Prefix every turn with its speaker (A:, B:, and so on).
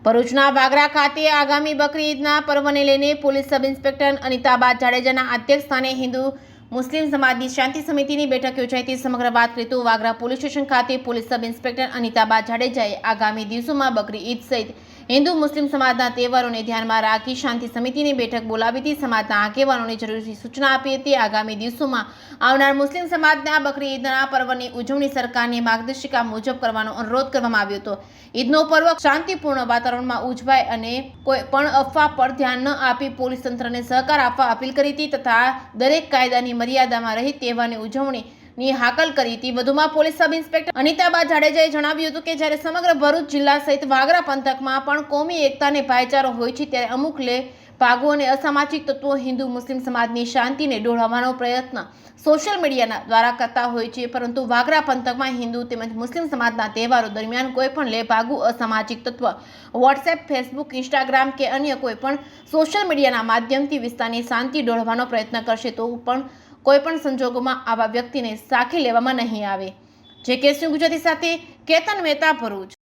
A: ભરૂચના વાગરા ખાતે આગામી બકરી ઈદના પર્વને લઈને પોલીસ સબ ઇન્સ્પેક્ટર અનિતાબા જાડેજાના અધ્યક્ષસ્થાને હિન્દુ મુસ્લિમ સમાજની શાંતિ સમિતિની બેઠક યોજાઈ હતી। સમગ્ર વાત કરીએ તો વાગરા પોલીસ સ્ટેશન ખાતે પોલીસ સબ ઇન્સ્પેક્ટર અનિતાબા જાડેજાએ આગામી દિવસોમાં બકરી ઈદ સહિત હિન્દુ મુસ્લિમ સમાજના તહેવારોને ધ્યાનમાં રાખી શાંતિ સમિતિની બેઠક બોલાવી હતી। સમાજના આગેવાનોને જરૂરી સૂચના આપી હતી। આગામી દિવસોમાં આવનાર મુસ્લિમ સમાજના બકરી ઈદના પર્વની ઉજવણી સરકારની માર્ગદર્શિકા મુજબ કરવાનો અનુરોધ કરવામાં આવ્યો હતો। ઈદનો પર્વ શાંતિપૂર્ણ વાતાવરણમાં ઉજવાય અને કોઈ પણ અફવા પર ધ્યાન ન આપી પોલીસ તંત્રને સહકાર આપવા અપીલ કરી હતી તથા દરેક કાયદાની મર્યાદામાં રહી તહેવારની ઉજવણીની હાકલ કરી હતી। વધુમાં પોલીસ સબ ઇન્સ્પેક્ટર અનિતાબા જાડેજાએ જણાવ્યું હતું કે જ્યારે સમગ્ર ભરૂચ જિલ્લા સહિત વાગરા પંથકમાં પણ કોમી એકતા અને ભાઈચારો હોય છે ત્યારે અમુક ભાગો અને અસામાજિક તત્વો હિન્દુ મુસ્લિમ સમાજની શાંતિને ડહોળવાનો પ્રયત્ન સોશિયલ મીડિયા દ્વારા કરતા હોય છે, પરંતુ વાગરા પંથકમાં હિન્દુ તેમજ મુસ્લિમ સમાજના તહેવારો દરમિયાન કોઈ પણ લેભાગુ અસામાજિક તત્વ વોટ્સએપ, ફેસબુક, ઇન્સ્ટાગ્રામ કે અન્ય કોઈ પણ સોશિયલ મીડિયાના માધ્યમથી વિસ્તારની શાંતિ ડહોળવાનો પ્રયત્ન કરશે તો પણ કોઈ પણ સંજોગોમાં આવા વ્યક્તિને સાખી લેવામાં નહીં આવે। જે કેસની ગુજરાતી સાથે કેતન મહેતા, ભરૂચ।